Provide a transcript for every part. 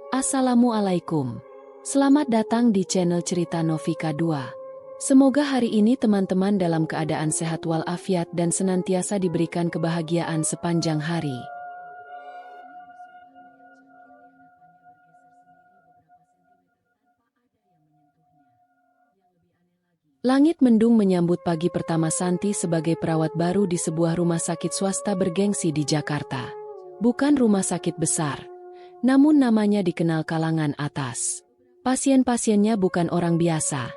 Assalamualaikum. Selamat datang di channel Cerita Novika 2. Semoga hari ini teman-teman dalam keadaan sehat walafiat dan senantiasa diberikan kebahagiaan sepanjang hari. Langit mendung menyambut pagi pertama Santi sebagai perawat baru di sebuah rumah sakit swasta bergengsi di Jakarta. Bukan rumah sakit besar, namun namanya dikenal kalangan atas. Pasien-pasiennya bukan orang biasa,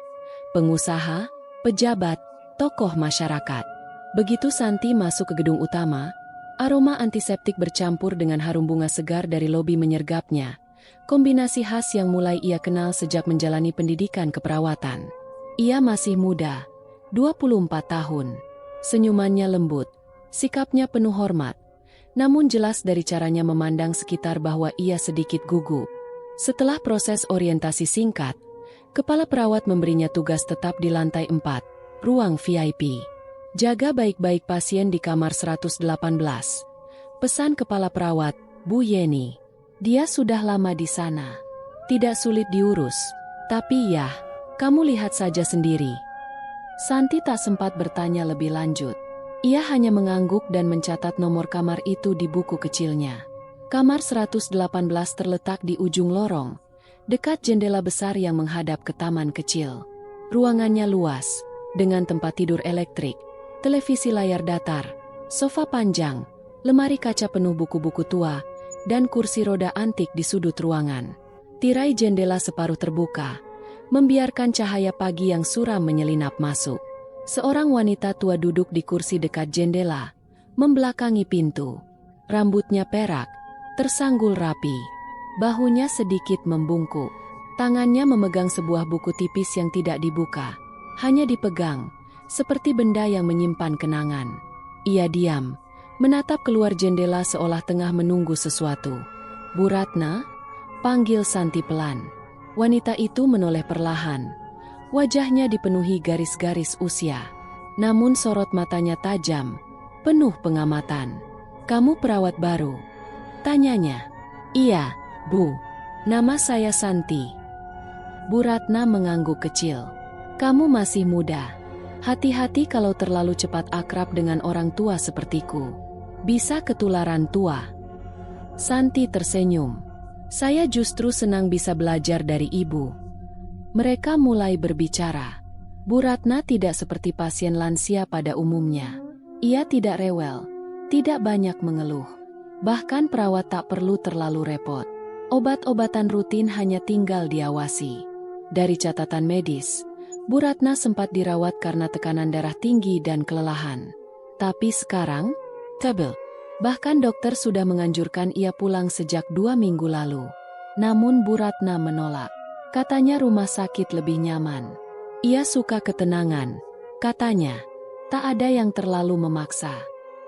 pengusaha, pejabat, tokoh masyarakat. Begitu Santi masuk ke gedung utama, aroma antiseptik bercampur dengan harum bunga segar dari lobi menyergapnya. Kombinasi khas yang mulai ia kenal sejak menjalani pendidikan keperawatan. Ia masih muda, 24 tahun. Senyumannya lembut, sikapnya penuh hormat. Namun jelas dari caranya memandang sekitar bahwa ia sedikit gugup. Setelah proses orientasi singkat, kepala perawat memberinya tugas tetap di lantai 4, ruang VIP. Jaga baik-baik pasien di kamar 118. Pesan kepala perawat, Bu Yeni. Dia sudah lama di sana. Tidak sulit diurus, tapi ya, kamu lihat saja sendiri. Santi tak sempat bertanya lebih lanjut. Ia hanya mengangguk dan mencatat nomor kamar itu di buku kecilnya. Kamar 118 terletak di ujung lorong, dekat jendela besar yang menghadap ke taman kecil. Ruangannya luas, dengan tempat tidur elektrik, televisi layar datar, sofa panjang, lemari kaca penuh buku-buku tua, dan kursi roda antik di sudut ruangan. Tirai jendela separuh terbuka, membiarkan cahaya pagi yang suram menyelinap masuk. Seorang wanita tua duduk di kursi dekat jendela, membelakangi pintu. Rambutnya perak, tersanggul rapi. Bahunya sedikit membungkuk. Tangannya memegang sebuah buku tipis yang tidak dibuka. Hanya dipegang, seperti benda yang menyimpan kenangan. Ia diam, menatap keluar jendela seolah tengah menunggu sesuatu. "Bu Ratna?" panggil Santi pelan. Wanita itu menoleh perlahan. Wajahnya dipenuhi garis-garis usia. Namun sorot matanya tajam, penuh pengamatan. "Kamu perawat baru?" tanyanya. "Iya, Bu. Nama saya Santi." Bu Ratna mengangguk kecil. "Kamu masih muda. Hati-hati kalau terlalu cepat akrab dengan orang tua sepertiku. Bisa ketularan tua." Santi tersenyum. "Saya justru senang bisa belajar dari ibu." Mereka mulai berbicara. Bu Ratna tidak seperti pasien lansia pada umumnya. Ia tidak rewel, tidak banyak mengeluh. Bahkan perawat tak perlu terlalu repot. Obat-obatan rutin hanya tinggal diawasi. Dari catatan medis, Bu Ratna sempat dirawat karena tekanan darah tinggi dan kelelahan. Tapi sekarang, stabil. Bahkan dokter sudah menganjurkan ia pulang sejak 2 minggu lalu. Namun Bu Ratna menolak. Katanya rumah sakit lebih nyaman. Ia suka ketenangan, katanya. Tak ada yang terlalu memaksa.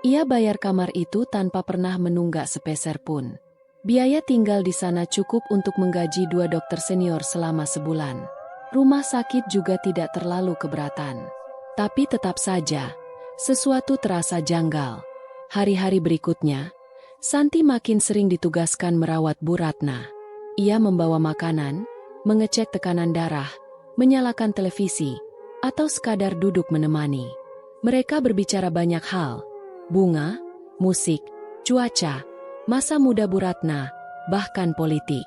Ia bayar kamar itu tanpa pernah menunggak sepeser pun. Biaya tinggal di sana cukup untuk menggaji 2 dokter senior selama sebulan. Rumah sakit juga tidak terlalu keberatan. Tapi tetap saja, sesuatu terasa janggal. Hari-hari berikutnya, Santi makin sering ditugaskan merawat Bu Ratna. Ia membawa makanan, mengecek tekanan darah, menyalakan televisi, atau sekadar duduk menemani. Mereka berbicara banyak hal, bunga, musik, cuaca, masa muda Bu Ratna, bahkan politik.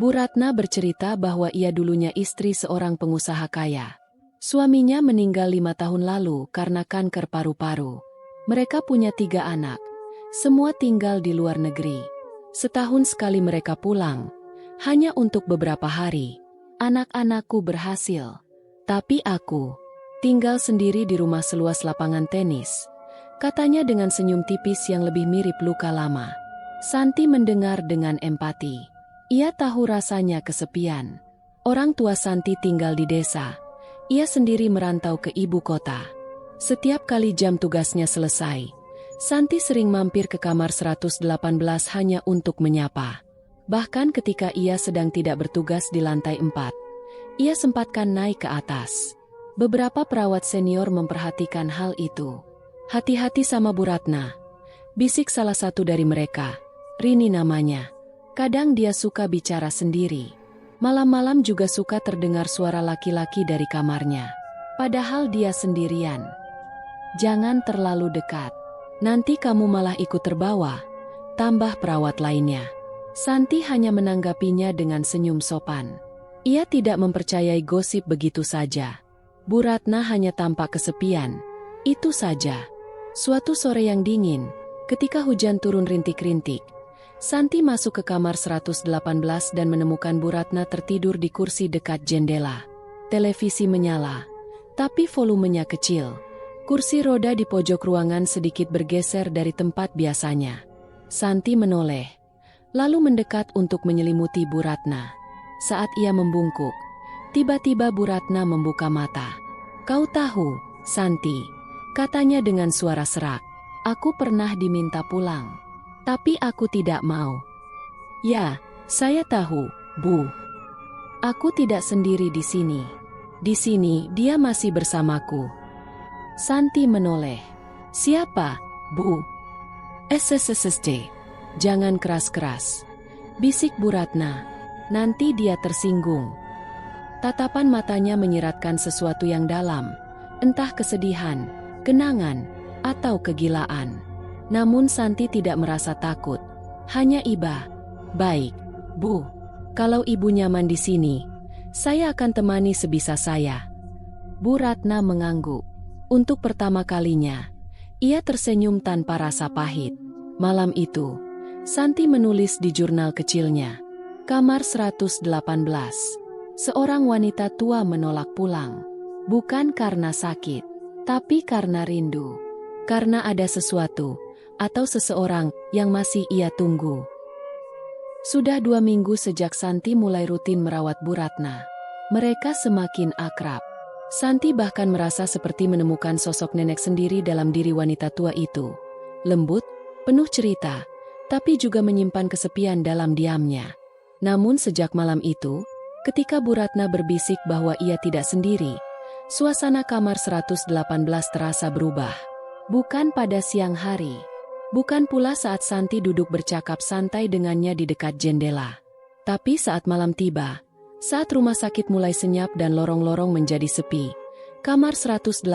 Bu Ratna bercerita bahwa ia dulunya istri seorang pengusaha kaya. Suaminya meninggal 5 tahun lalu karena kanker paru-paru. Mereka punya 3 anak, semua tinggal di luar negeri. Setahun sekali mereka pulang, hanya untuk beberapa hari. "Anak-anakku berhasil. Tapi aku tinggal sendiri di rumah seluas lapangan tenis," katanya dengan senyum tipis yang lebih mirip luka lama. Santi mendengar dengan empati. Ia tahu rasanya kesepian. Orang tua Santi tinggal di desa. Ia sendiri merantau ke ibu kota. Setiap kali jam tugasnya selesai, Santi sering mampir ke kamar 118 hanya untuk menyapa. Bahkan ketika ia sedang tidak bertugas di lantai 4, ia sempatkan naik ke atas. Beberapa perawat senior memperhatikan hal itu. "Hati-hati sama Bu Ratna," bisik salah satu dari mereka. "Rini namanya. Kadang dia suka bicara sendiri. Malam-malam juga suka terdengar suara laki-laki dari kamarnya. Padahal dia sendirian. Jangan terlalu dekat. Nanti kamu malah ikut terbawa, tambah perawat lainnya. Santi hanya menanggapinya dengan senyum sopan. Ia tidak mempercayai gosip begitu saja. Bu Ratna hanya tampak kesepian. Itu saja. Suatu sore yang dingin, ketika hujan turun rintik-rintik, Santi masuk ke kamar 118 dan menemukan Bu Ratna tertidur di kursi dekat jendela. Televisi menyala, tapi volumenya kecil. Kursi roda di pojok ruangan sedikit bergeser dari tempat biasanya. Santi menoleh, lalu mendekat untuk menyelimuti Bu Ratna. Saat ia membungkuk, tiba-tiba Bu Ratna membuka mata. "Kau tahu, Santi," katanya dengan suara serak, "aku pernah diminta pulang. Tapi aku tidak mau." "Ya, saya tahu, Bu. Aku tidak sendiri di sini. Di sini dia masih bersamaku." Santi menoleh. "Siapa, Bu?" "SSSSC. Jangan keras-keras," bisik Bu Ratna. "Nanti dia tersinggung." Tatapan matanya menyiratkan sesuatu yang dalam, entah kesedihan, kenangan, atau kegilaan. Namun Santi tidak merasa takut, hanya iba. "Baik, Bu. Kalau Ibu nyaman di sini, saya akan temani sebisa saya." Bu Ratna mengangguk. Untuk pertama kalinya, ia tersenyum tanpa rasa pahit. Malam itu, Santi menulis di jurnal kecilnya. Kamar 118. Seorang wanita tua menolak pulang. Bukan karena sakit, tapi karena rindu. Karena ada sesuatu atau seseorang yang masih ia tunggu. Sudah 2 minggu sejak Santi mulai rutin merawat Bu Ratna. Mereka semakin akrab. Santi bahkan merasa seperti menemukan sosok nenek sendiri dalam diri wanita tua itu. Lembut, penuh cerita, tapi juga menyimpan kesepian dalam diamnya. Namun sejak malam itu, ketika Bu Ratna berbisik bahwa ia tidak sendiri, suasana kamar 118 terasa berubah. Bukan pada siang hari. Bukan pula saat Santi duduk bercakap santai dengannya di dekat jendela. Tapi saat malam tiba, saat rumah sakit mulai senyap dan lorong-lorong menjadi sepi, kamar 118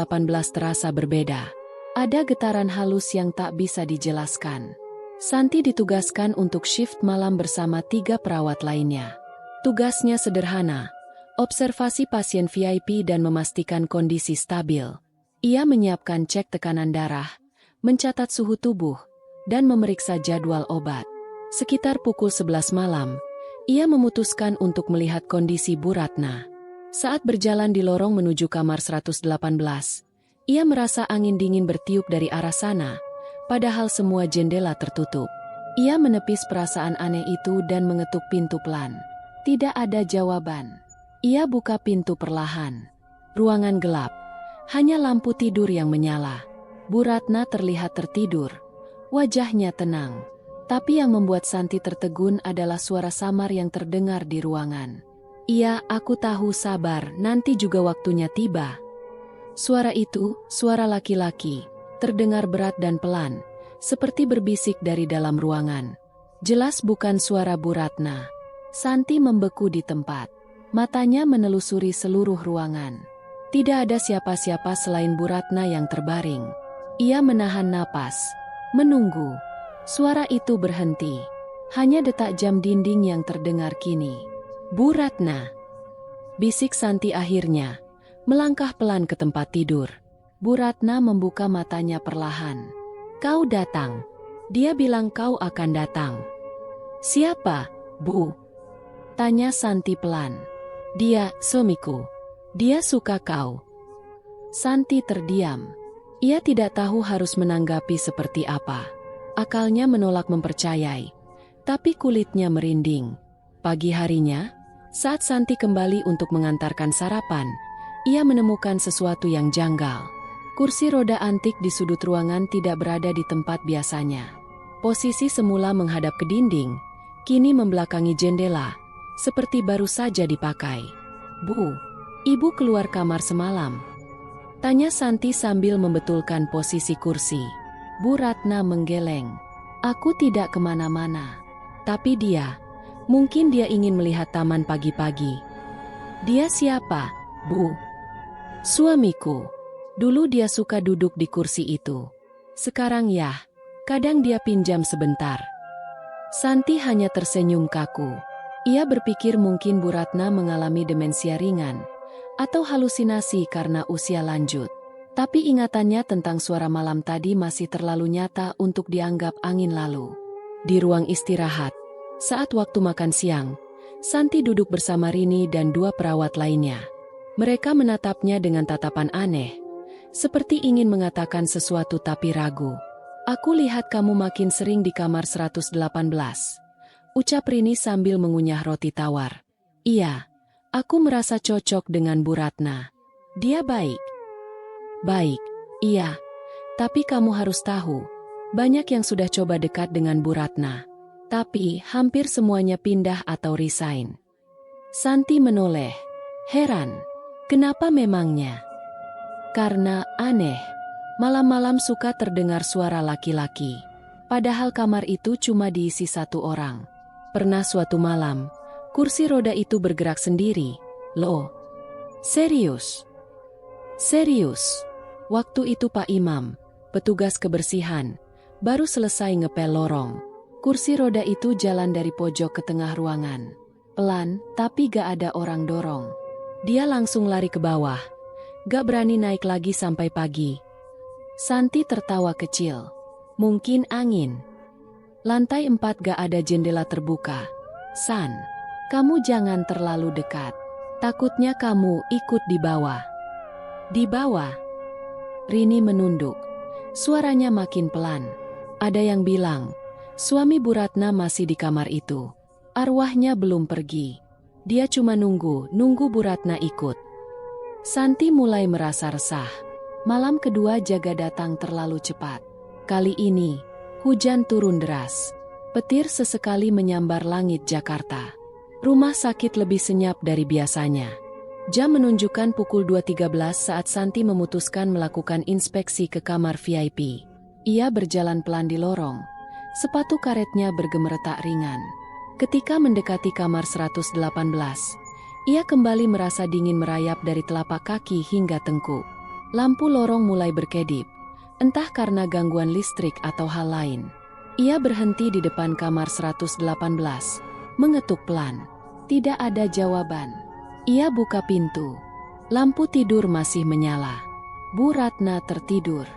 terasa berbeda. Ada getaran halus yang tak bisa dijelaskan. Santi ditugaskan untuk shift malam bersama 3 perawat lainnya. Tugasnya sederhana, observasi pasien VIP dan memastikan kondisi stabil. Ia menyiapkan cek tekanan darah, mencatat suhu tubuh, dan memeriksa jadwal obat. Sekitar pukul 11 malam, ia memutuskan untuk melihat kondisi Bu Ratna. Saat berjalan di lorong menuju kamar 118, ia merasa angin dingin bertiup dari arah sana, padahal semua jendela tertutup. Ia menepis perasaan aneh itu dan mengetuk pintu pelan. Tidak ada jawaban. Ia buka pintu perlahan. Ruangan gelap, hanya lampu tidur yang menyala. Bu Ratna terlihat tertidur, wajahnya tenang. Tapi yang membuat Santi tertegun adalah suara samar yang terdengar di ruangan. "Iya, aku tahu, sabar, nanti juga waktunya tiba." Suara itu, suara laki-laki, terdengar berat dan pelan, seperti berbisik dari dalam ruangan. Jelas bukan suara Bu Ratna. Santi membeku di tempat. Matanya menelusuri seluruh ruangan. Tidak ada siapa-siapa selain Bu Ratna yang terbaring. Ia menahan napas, menunggu. Suara itu berhenti. Hanya detak jam dinding yang terdengar kini. "Bu Ratna," bisik Santi akhirnya, melangkah pelan ke tempat tidur. Bu Ratna membuka matanya perlahan. "Kau datang. Dia bilang kau akan datang." "Siapa, Bu?" tanya Santi pelan. "Dia, suamiku. Dia suka kau." Santi terdiam. Ia tidak tahu harus menanggapi seperti apa. Akalnya menolak mempercayai, tapi kulitnya merinding. Pagi harinya, saat Santi kembali untuk mengantarkan sarapan, ia menemukan sesuatu yang janggal. Kursi roda antik di sudut ruangan tidak berada di tempat biasanya. Posisi semula menghadap ke dinding, kini membelakangi jendela, seperti baru saja dipakai. "Bu, Ibu keluar kamar semalam?" tanya Santi sambil membetulkan posisi kursi. Bu Ratna menggeleng. "Aku tidak kemana-mana. Tapi dia, Mungkin dia ingin melihat taman pagi-pagi. Dia siapa, Bu? Suamiku. Dulu dia suka duduk di kursi itu. Sekarang ya, kadang dia pinjam sebentar. Santi hanya tersenyum kaku. Ia berpikir mungkin Bu Ratna mengalami demensia ringan atau halusinasi karena usia lanjut. Tapi ingatannya tentang suara malam tadi masih terlalu nyata untuk dianggap angin lalu. Di ruang istirahat, saat waktu makan siang, Santi duduk bersama Rini dan dua perawat lainnya. Mereka menatapnya dengan tatapan aneh, seperti ingin mengatakan sesuatu tapi ragu. Aku lihat kamu makin sering di kamar 118. Ucap Rini sambil mengunyah roti tawar. Iya, aku merasa cocok dengan Bu Ratna. Dia baik. Baik, iya. Tapi kamu harus tahu, banyak yang sudah coba dekat dengan Bu Ratna. Tapi hampir semuanya pindah atau resign. Santi menoleh. Heran. Kenapa memangnya? Karena aneh. Malam-malam suka terdengar suara laki-laki. Padahal kamar itu cuma diisi satu orang. Pernah suatu malam, kursi roda itu bergerak sendiri. Loh, serius? Serius. Waktu itu Pak Imam, petugas kebersihan, baru selesai ngepel lorong. Kursi roda itu jalan dari pojok ke tengah ruangan. Pelan, tapi gak ada orang dorong. Dia langsung lari ke bawah. Gak berani naik lagi sampai pagi. Santi tertawa kecil. Mungkin angin. Lantai 4 gak ada jendela terbuka. San, kamu jangan terlalu dekat. Takutnya kamu ikut di bawah. Di bawah? Rini menunduk. Suaranya makin pelan. Ada yang bilang, suami Bu Ratna masih di kamar itu. Arwahnya belum pergi. Dia cuma nunggu Bu Ratna ikut. Santi mulai merasa resah. Malam kedua jaga datang terlalu cepat. Kali ini, hujan turun deras. Petir sesekali menyambar langit Jakarta. Rumah sakit lebih senyap dari biasanya. Jam menunjukkan pukul 2.13 saat Santi memutuskan melakukan inspeksi ke kamar VIP. Ia berjalan pelan di lorong. Sepatu karetnya bergemeretak ringan. Ketika mendekati kamar 118, ia kembali merasa dingin merayap dari telapak kaki hingga tengkuk. Lampu lorong mulai berkedip. Entah karena gangguan listrik atau hal lain. Ia berhenti di depan kamar 118, mengetuk pelan. Tidak ada jawaban. Ia buka pintu. Lampu tidur masih menyala. Bu Ratna tertidur.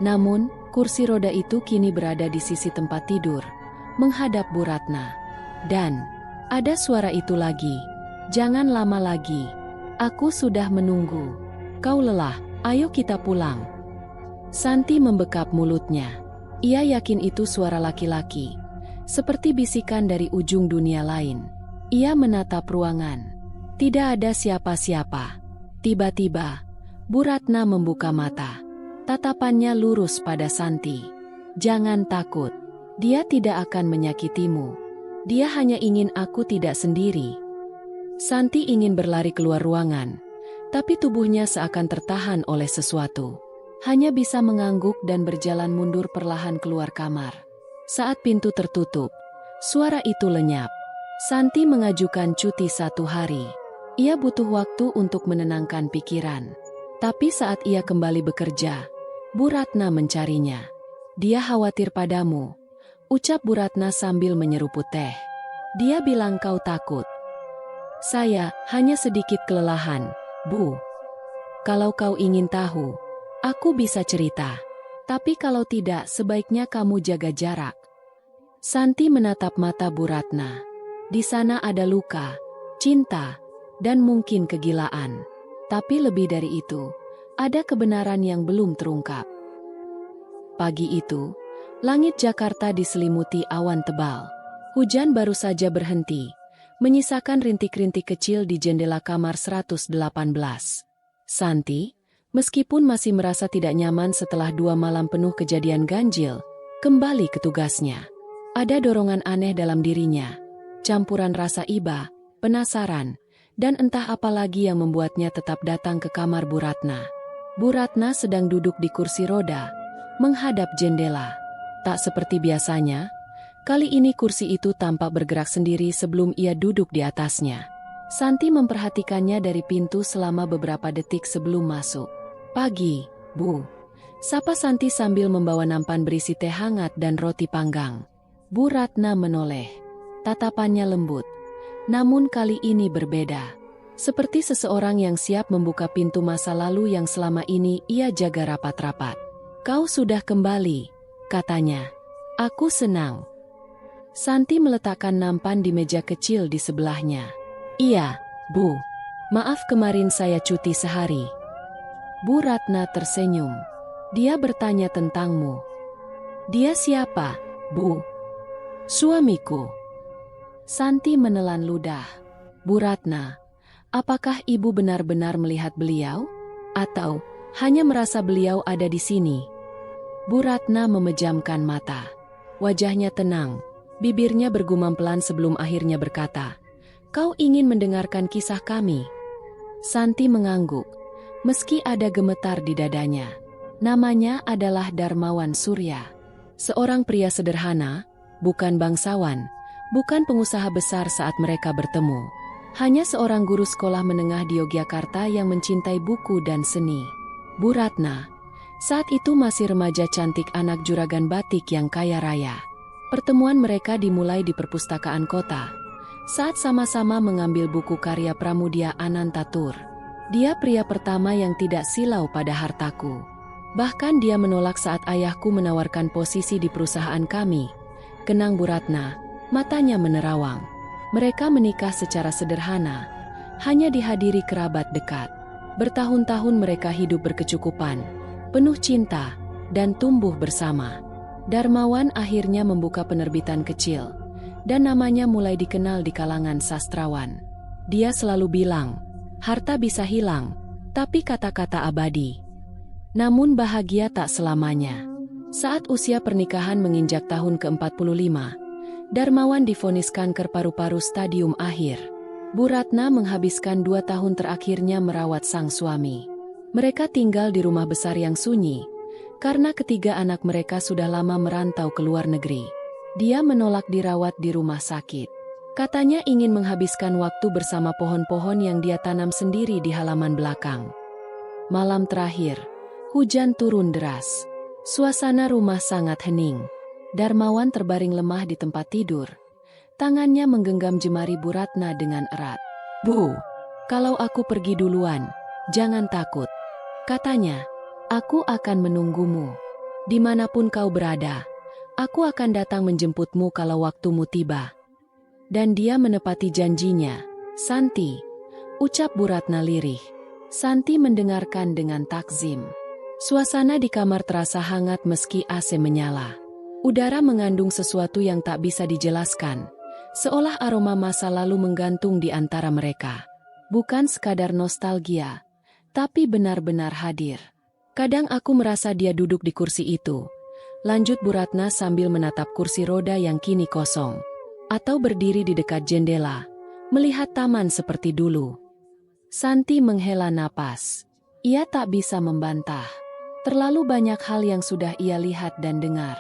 Namun, kursi roda itu kini berada di sisi tempat tidur, menghadap Bu Ratna. Dan, ada suara itu lagi. Jangan lama lagi. Aku sudah menunggu. Kau lelah, ayo kita pulang. Santi membekap mulutnya. Ia yakin itu suara laki-laki. Seperti bisikan dari ujung dunia lain. Ia menatap ruangan. Tidak ada siapa-siapa. Tiba-tiba, Bu Ratna membuka mata. Tatapannya lurus pada Santi. Jangan takut. Dia tidak akan menyakitimu. Dia hanya ingin aku tidak sendiri. Santi ingin berlari keluar ruangan. Tapi tubuhnya seakan tertahan oleh sesuatu. Hanya bisa mengangguk dan berjalan mundur perlahan keluar kamar. Saat pintu tertutup, suara itu lenyap. Santi mengajukan cuti 1 hari. Ia butuh waktu untuk menenangkan pikiran. Tapi saat ia kembali bekerja, Bu Ratna mencarinya. Dia khawatir padamu, ucap Bu Ratna sambil menyeruput teh. Dia bilang kau takut. Saya hanya sedikit kelelahan, Bu. Kalau kau ingin tahu, aku bisa cerita. Tapi kalau tidak, sebaiknya kamu jaga jarak. Santi menatap mata Bu Ratna. Di sana ada luka, cinta, dan mungkin kegilaan. Tapi lebih dari itu, ada kebenaran yang belum terungkap. Pagi itu, langit Jakarta diselimuti awan tebal. Hujan baru saja berhenti, menyisakan rintik-rintik kecil di jendela kamar 118. Santi, meskipun masih merasa tidak nyaman setelah 2 malam penuh kejadian ganjil, kembali ke tugasnya. Ada dorongan aneh dalam dirinya. Campuran rasa iba, penasaran, dan entah apa lagi yang membuatnya tetap datang ke kamar Bu Ratna. Bu Ratna sedang duduk di kursi roda, menghadap jendela. Tak seperti biasanya, Kali ini kursi itu tampak bergerak sendiri sebelum ia duduk di atasnya. Santi memperhatikannya dari pintu selama beberapa detik sebelum masuk. "Pagi, Bu," sapa Santi sambil membawa nampan berisi teh hangat dan roti panggang. Bu Ratna menoleh. Tatapannya lembut. Namun kali ini berbeda. Seperti seseorang yang siap membuka pintu masa lalu yang selama ini ia jaga rapat-rapat. "Kau sudah kembali," katanya. "Aku senang." Santi meletakkan nampan di meja kecil di sebelahnya. "Iya, Bu. Maaf kemarin saya cuti sehari." Bu Ratna tersenyum. "Dia bertanya tentangmu." "Dia siapa, Bu?" "Suamiku." Santi menelan ludah. "Bu Ratna, apakah Ibu benar-benar melihat beliau? Atau hanya merasa beliau ada di sini?" Bu Ratna memejamkan mata. Wajahnya tenang. Bibirnya bergumam pelan sebelum akhirnya berkata, "Kau ingin mendengarkan kisah kami?" Santi mengangguk, meski ada gemetar di dadanya. Namanya adalah Darmawan Surya. Seorang pria sederhana, bukan bangsawan, bukan pengusaha besar saat mereka bertemu. Hanya seorang guru sekolah menengah di Yogyakarta yang mencintai buku dan seni. Bu Ratna, saat itu masih remaja cantik anak juragan batik yang kaya raya. Pertemuan mereka dimulai di perpustakaan kota, saat sama-sama mengambil buku karya Pramudia Anantatur. Dia pria pertama yang tidak silau pada hartaku. Bahkan dia menolak saat ayahku menawarkan posisi di perusahaan kami. Kenang Bu Ratna, matanya menerawang. Mereka menikah secara sederhana, hanya dihadiri kerabat dekat. Bertahun-tahun mereka hidup berkecukupan, penuh cinta, dan tumbuh bersama. Darmawan akhirnya membuka penerbitan kecil, dan namanya mulai dikenal di kalangan sastrawan. Dia selalu bilang, harta bisa hilang, tapi kata-kata abadi. Namun bahagia tak selamanya. Saat usia pernikahan menginjak tahun ke-45, Darmawan divonis kanker paru-paru stadium akhir. Bu Ratna menghabiskan 2 tahun terakhirnya merawat sang suami. Mereka tinggal di rumah besar yang sunyi, karena ketiga anak mereka sudah lama merantau ke luar negeri. Dia menolak dirawat di rumah sakit. Katanya ingin menghabiskan waktu bersama pohon-pohon yang dia tanam sendiri di halaman belakang. Malam terakhir, hujan turun deras. Suasana rumah sangat hening. Darmawan terbaring lemah di tempat tidur. Tangannya menggenggam jemari Bu Ratna dengan erat. "Bu, kalau aku pergi duluan, jangan takut," katanya. "Aku akan menunggumu. Dimanapun kau berada, aku akan datang menjemputmu kalau waktumu tiba." Dan dia menepati janjinya. "Santi," ucap Bu Ratna lirih. Santi mendengarkan dengan takzim. Suasana di kamar terasa hangat meski AC menyala. Udara mengandung sesuatu yang tak bisa dijelaskan, seolah aroma masa lalu menggantung di antara mereka. Bukan sekadar nostalgia, tapi benar-benar hadir. "Kadang aku merasa dia duduk di kursi itu," lanjut Bu Ratna sambil menatap kursi roda yang kini kosong. "Atau berdiri di dekat jendela, melihat taman seperti dulu." Santi menghela napas. Ia tak bisa membantah. Terlalu banyak hal yang sudah ia lihat dan dengar.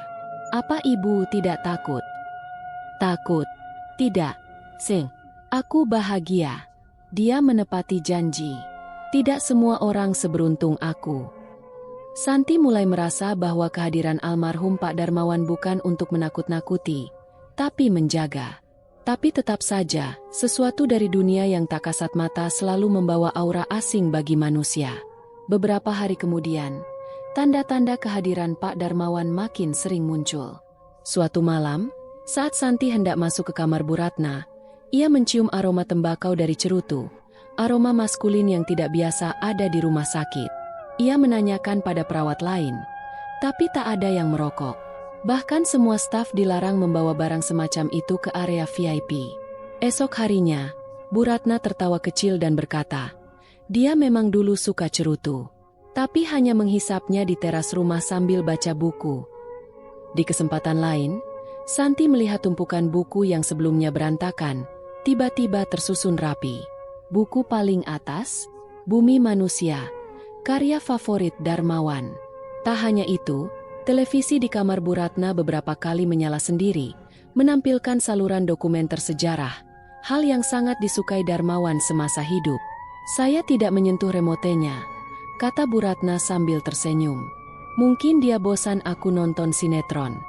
"Apa Ibu tidak takut?" "Takut? Tidak, Seng. Aku bahagia." Dia menepati janji. "Tidak semua orang seberuntung aku." Santi mulai merasa bahwa kehadiran almarhum Pak Darmawan bukan untuk menakut-nakuti, tapi menjaga. Tapi tetap saja, sesuatu dari dunia yang tak kasat mata selalu membawa aura asing bagi manusia. Beberapa hari kemudian, tanda-tanda kehadiran Pak Darmawan makin sering muncul. Suatu malam, saat Santi hendak masuk ke kamar Bu Ratna, ia mencium aroma tembakau dari cerutu, aroma maskulin yang tidak biasa ada di rumah sakit. Ia menanyakan pada perawat lain, tapi tak ada yang merokok. Bahkan semua staf dilarang membawa barang semacam itu ke area VIP. Esok harinya, Bu Ratna tertawa kecil dan berkata, dia memang dulu suka cerutu, tapi hanya menghisapnya di teras rumah sambil baca buku. Di kesempatan lain, Santi melihat tumpukan buku yang sebelumnya berantakan, tiba-tiba tersusun rapi. Buku paling atas, Bumi Manusia, karya favorit Darmawan. Tak hanya itu, televisi di kamar Bu Ratna beberapa kali menyala sendiri, menampilkan saluran dokumenter sejarah, hal yang sangat disukai Darmawan semasa hidup. "Saya tidak menyentuh remotenya," kata Bu Ratna sambil tersenyum. "Mungkin dia bosan aku nonton sinetron."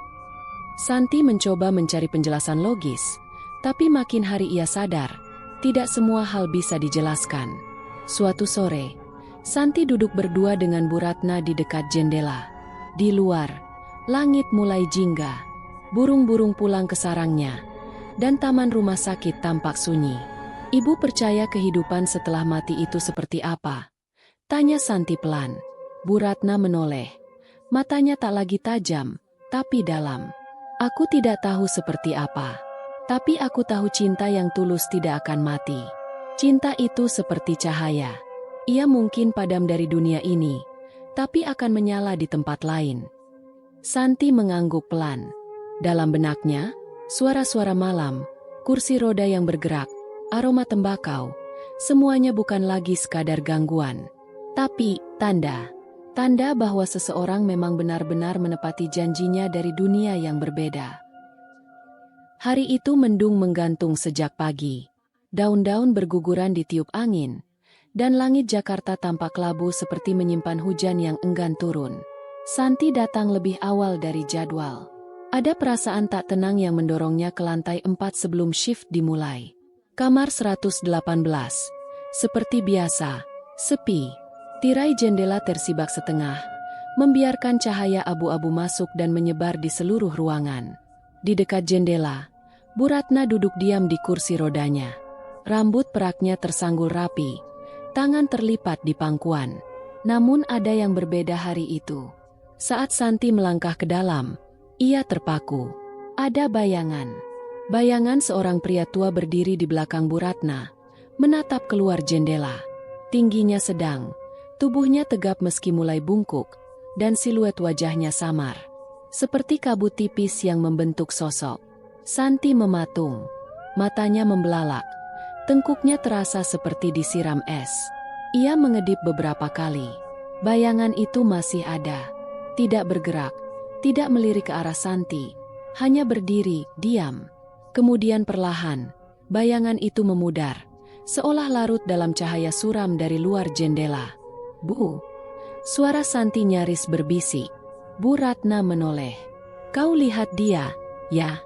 Santi mencoba mencari penjelasan logis, tapi makin hari ia sadar, tidak semua hal bisa dijelaskan. Suatu sore, Santi duduk berdua dengan Bu Ratna di dekat jendela. Di luar, langit mulai jingga, burung-burung pulang ke sarangnya, dan taman rumah sakit tampak sunyi. "Ibu percaya kehidupan setelah mati itu seperti apa?" tanya Santi pelan. Bu Ratna menoleh. Matanya tak lagi tajam, tapi dalam. "Aku tidak tahu seperti apa. Tapi aku tahu cinta yang tulus tidak akan mati. Cinta itu seperti cahaya. Ia mungkin padam dari dunia ini, tapi akan menyala di tempat lain." Santi mengangguk pelan. Dalam benaknya, suara-suara malam, kursi roda yang bergerak, aroma tembakau, semuanya bukan lagi sekadar gangguan, tapi tanda bahwa seseorang memang benar-benar menepati janjinya dari dunia yang berbeda. Hari itu mendung menggantung sejak pagi. Daun-daun berguguran ditiup angin, dan langit Jakarta tampak labu seperti menyimpan hujan yang enggan turun. Santi datang lebih awal dari jadwal. Ada perasaan tak tenang yang mendorongnya ke lantai 4 sebelum shift dimulai. Kamar 118. Seperti biasa, sepi. Tirai jendela tersibak setengah, membiarkan cahaya abu-abu masuk dan menyebar di seluruh ruangan. Di dekat jendela, Bu Ratna duduk diam di kursi rodanya. Rambut peraknya tersanggul rapi, tangan terlipat di pangkuan. Namun ada yang berbeda hari itu. Saat Santi melangkah ke dalam, ia terpaku. Ada bayangan seorang pria tua berdiri di belakang Bu Ratna, menatap keluar jendela. Tingginya sedang, tubuhnya tegap meski mulai bungkuk, dan siluet wajahnya samar, seperti kabut tipis yang membentuk sosok. Santi mematung, matanya membelalak, tengkuknya terasa seperti disiram es. Ia mengedip beberapa kali. Bayangan itu masih ada, tidak bergerak, tidak melirik ke arah Santi, hanya berdiri, diam. Kemudian perlahan, bayangan itu memudar, seolah larut dalam cahaya suram dari luar jendela. "Bu!" Suara Santi nyaris berbisik. Bu Ratna menoleh. "Kau lihat dia, ya?"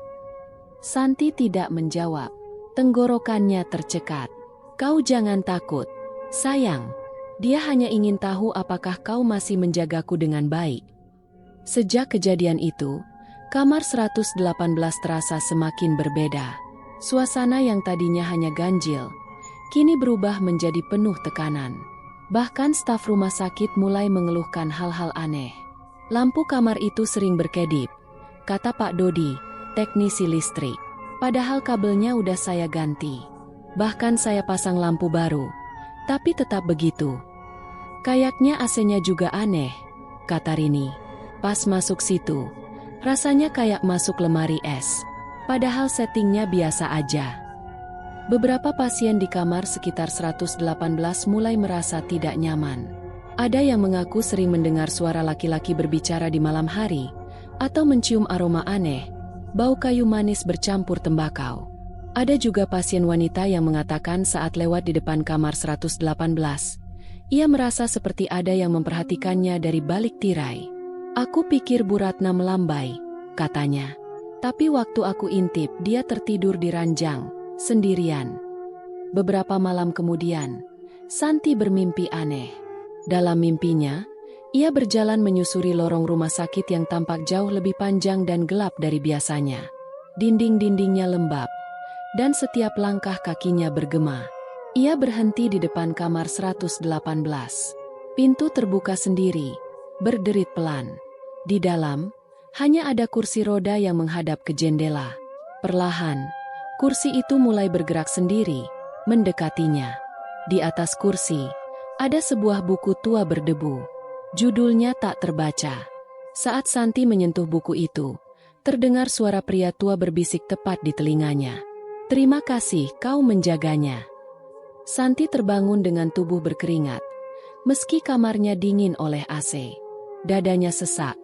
Santi tidak menjawab. Tenggorokannya tercekat. "Kau jangan takut, sayang. Dia hanya ingin tahu apakah kau masih menjagaku dengan baik." Sejak kejadian itu, kamar 118 terasa semakin berbeda. Suasana yang tadinya hanya ganjil, kini berubah menjadi penuh tekanan. Bahkan staf rumah sakit mulai mengeluhkan hal-hal aneh. "Lampu kamar itu sering berkedip," kata Pak Dodi, teknisi listrik. "Padahal kabelnya udah saya ganti. Bahkan saya pasang lampu baru. Tapi tetap begitu. Kayaknya AC-nya juga aneh," kata Rini. "Pas masuk situ, rasanya kayak masuk lemari es. Padahal settingnya biasa aja." Beberapa pasien di kamar sekitar 118 mulai merasa tidak nyaman. Ada yang mengaku sering mendengar suara laki-laki berbicara di malam hari, atau mencium aroma aneh, bau kayu manis bercampur tembakau. Ada juga pasien wanita yang mengatakan saat lewat di depan kamar 118, ia merasa seperti ada yang memperhatikannya dari balik tirai. "Aku pikir Bu Ratna melambai," katanya. "Tapi waktu aku intip dia tertidur di ranjang, sendirian." Beberapa malam kemudian, Santi bermimpi aneh. Dalam mimpinya, ia berjalan menyusuri lorong rumah sakit yang tampak jauh lebih panjang dan gelap dari biasanya. Dinding-dindingnya lembab, dan setiap langkah kakinya bergema. Ia berhenti di depan kamar 118. Pintu terbuka sendiri, berderit pelan. Di dalam, hanya ada kursi roda yang menghadap ke jendela. Perlahan, kursi itu mulai bergerak sendiri, mendekatinya. Di atas kursi, ada sebuah buku tua berdebu. Judulnya tak terbaca. Saat Santi menyentuh buku itu, terdengar suara pria tua berbisik tepat di telinganya. "Terima kasih kau menjaganya." Santi terbangun dengan tubuh berkeringat. Meski kamarnya dingin oleh AC, dadanya sesak.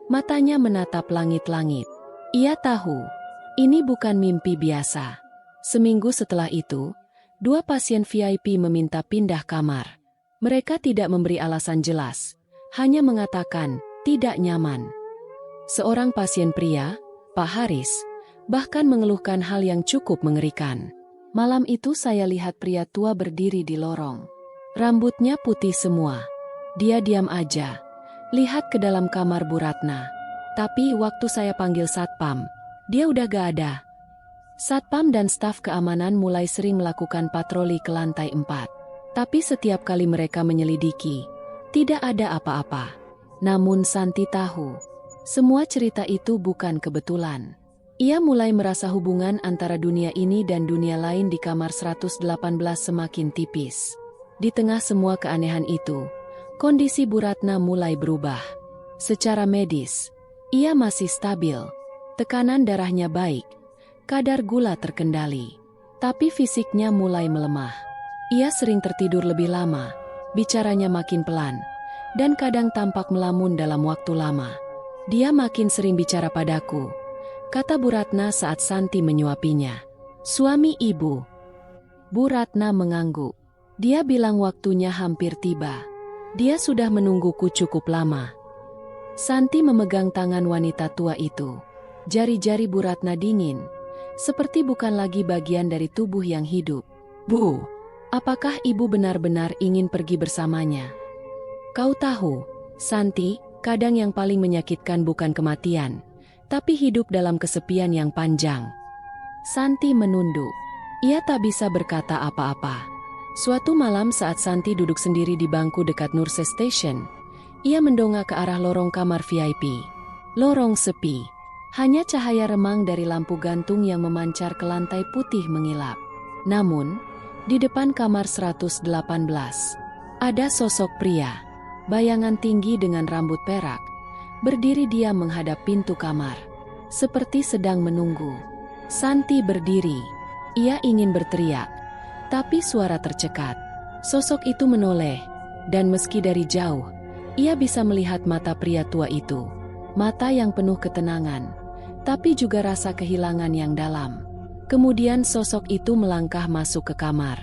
Matanya menatap langit-langit. Ia tahu, Ini bukan mimpi biasa. Seminggu setelah itu, 2 pasien VIP meminta pindah kamar. Mereka tidak memberi alasan jelas, hanya mengatakan tidak nyaman. Seorang pasien pria, Pak Haris, bahkan mengeluhkan hal yang cukup mengerikan. Malam itu saya lihat pria tua berdiri di lorong. Rambutnya putih semua. Dia diam aja, lihat ke dalam kamar Bu Ratna. Tapi waktu saya panggil satpam, dia udah gak ada. Satpam dan staf keamanan mulai sering melakukan patroli ke lantai 4. Tapi setiap kali mereka menyelidiki, tidak ada apa-apa. Namun Santi tahu, semua cerita itu bukan kebetulan. Ia mulai merasa hubungan antara dunia ini dan dunia lain di kamar 118 semakin tipis. Di tengah semua keanehan itu, kondisi Bu Ratna mulai berubah. Secara medis, ia masih stabil. Tekanan darahnya baik. Kadar gula terkendali, tapi fisiknya mulai melemah. Ia sering tertidur lebih lama, bicaranya makin pelan, dan kadang tampak melamun dalam waktu lama. Dia makin sering bicara padaku, kata Bu Ratna saat Santi menyuapinya. Suami ibu. Bu Ratna mengangguk. Dia bilang waktunya hampir tiba. Dia sudah menungguku cukup lama. Santi memegang tangan wanita tua itu. Jari-jari Bu Ratna dingin, seperti bukan lagi bagian dari tubuh yang hidup. Bu, apakah ibu benar-benar ingin pergi bersamanya? Kau tahu, Santi, kadang yang paling menyakitkan bukan kematian, tapi hidup dalam kesepian yang panjang. Santi menunduk. Ia tak bisa berkata apa-apa. Suatu malam saat Santi duduk sendiri di bangku dekat Nurse Station, ia mendongak ke arah lorong kamar VIP. Lorong sepi. Hanya cahaya remang dari lampu gantung yang memancar ke lantai putih mengilap. Namun, di depan kamar 118, ada sosok pria, bayangan tinggi dengan rambut perak, berdiri diam menghadap pintu kamar, seperti sedang menunggu. Santi berdiri. Ia ingin berteriak, tapi suara tercekat. Sosok itu menoleh, dan meski dari jauh, ia bisa melihat mata pria tua itu. Mata yang penuh ketenangan, tapi juga rasa kehilangan yang dalam. Kemudian sosok itu melangkah masuk ke kamar,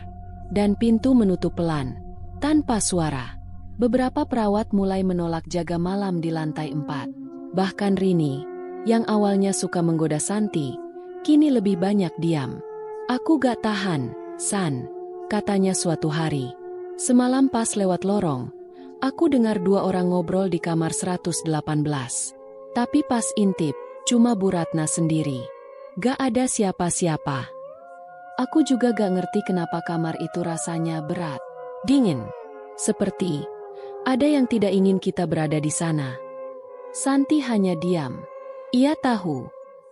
dan pintu menutup pelan, tanpa suara. Beberapa perawat mulai menolak jaga malam di lantai 4. Bahkan Rini, yang awalnya suka menggoda Santi, kini lebih banyak diam. Aku gak tahan, San, katanya suatu hari. Semalam pas lewat lorong, aku dengar 2 orang ngobrol di kamar 118. Tapi pas intip, cuma Bu Ratna sendiri. Gak ada siapa-siapa. Aku juga gak ngerti kenapa kamar itu rasanya berat, dingin. Seperti ada yang tidak ingin kita berada di sana. Santi hanya diam. Ia tahu,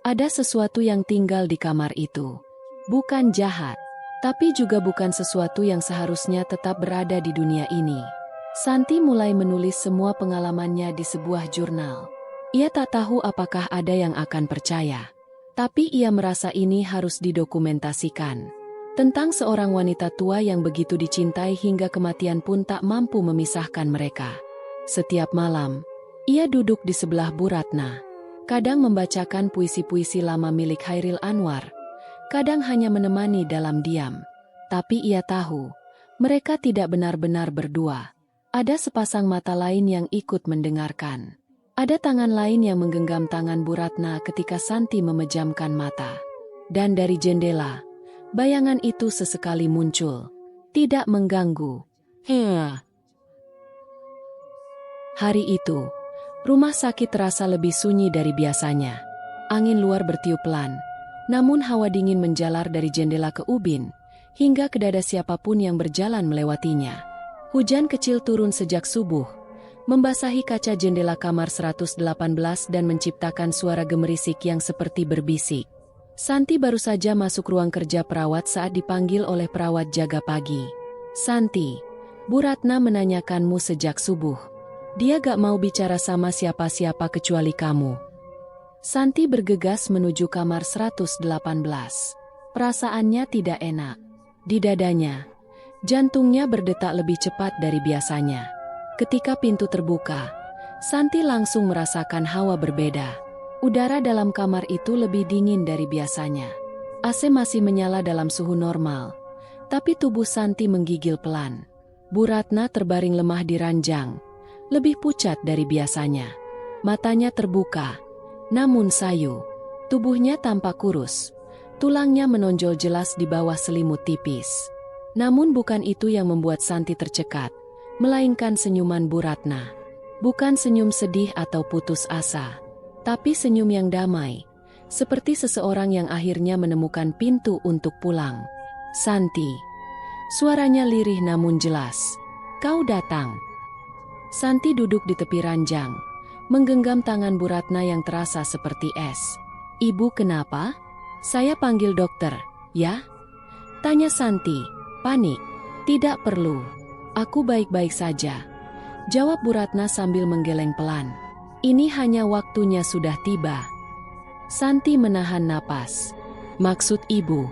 ada sesuatu yang tinggal di kamar itu. Bukan jahat, tapi juga bukan sesuatu yang seharusnya tetap berada di dunia ini. Santi mulai menulis semua pengalamannya di sebuah jurnal. Ia tak tahu apakah ada yang akan percaya. Tapi ia merasa ini harus didokumentasikan. Tentang seorang wanita tua yang begitu dicintai hingga kematian pun tak mampu memisahkan mereka. Setiap malam, ia duduk di sebelah Bu Ratna. Kadang membacakan puisi-puisi lama milik Hairil Anwar. Kadang hanya menemani dalam diam. Tapi ia tahu, mereka tidak benar-benar berdua. Ada sepasang mata lain yang ikut mendengarkan. Ada tangan lain yang menggenggam tangan Bu Ratna ketika Santi memejamkan mata. Dan dari jendela, bayangan itu sesekali muncul. Tidak mengganggu. Hari itu, rumah sakit terasa lebih sunyi dari biasanya. Angin luar bertiup pelan, namun hawa dingin menjalar dari jendela ke ubin, hingga ke dada siapapun yang berjalan melewatinya. Hujan kecil turun sejak subuh, membasahi kaca jendela kamar 118 dan menciptakan suara gemerisik yang seperti berbisik. Santi baru saja masuk ruang kerja perawat saat dipanggil oleh perawat jaga pagi. Santi, Bu Ratna menanyakanmu sejak subuh. Dia gak mau bicara sama siapa-siapa kecuali kamu. Santi bergegas menuju kamar 118. Perasaannya tidak enak. Di dadanya, jantungnya berdetak lebih cepat dari biasanya. Ketika pintu terbuka, Santi langsung merasakan hawa berbeda. Udara dalam kamar itu lebih dingin dari biasanya. AC masih menyala dalam suhu normal, tapi tubuh Santi menggigil pelan. Bu Ratna terbaring lemah di ranjang, lebih pucat dari biasanya. Matanya terbuka, namun sayu. Tubuhnya tampak kurus, tulangnya menonjol jelas di bawah selimut tipis. Namun bukan itu yang membuat Santi tercekat, melainkan senyuman Bu Ratna. Bukan senyum sedih atau putus asa, tapi senyum yang damai, seperti seseorang yang akhirnya menemukan pintu untuk pulang. "Santi." Suaranya lirih namun jelas. "Kau datang." Santi duduk di tepi ranjang, menggenggam tangan Bu Ratna yang terasa seperti es. "Ibu kenapa? Saya panggil dokter, ya?" tanya Santi, panik. "Tidak perlu. Aku baik-baik saja," jawab Bu Ratna sambil menggeleng pelan. "Ini hanya waktunya sudah tiba." Santi menahan napas. "Maksud ibu,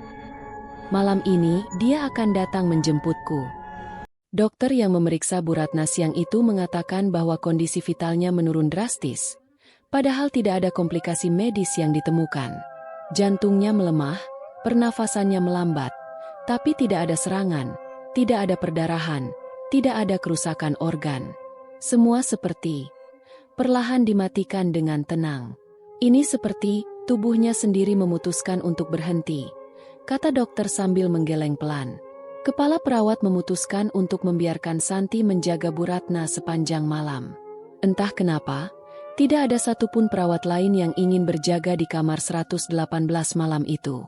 malam ini dia akan datang menjemputku." Dokter yang memeriksa Bu Ratna siang itu mengatakan bahwa kondisi vitalnya menurun drastis, padahal tidak ada komplikasi medis yang ditemukan. Jantungnya melemah, pernafasannya melambat, tapi tidak ada serangan, tidak ada perdarahan, tidak ada kerusakan organ. Semua seperti perlahan dimatikan dengan tenang. "Ini seperti tubuhnya sendiri memutuskan untuk berhenti," kata dokter sambil menggeleng pelan. Kepala perawat memutuskan untuk membiarkan Santi menjaga Bu Ratna sepanjang malam. Entah kenapa, tidak ada satupun perawat lain yang ingin berjaga di kamar 118 malam itu.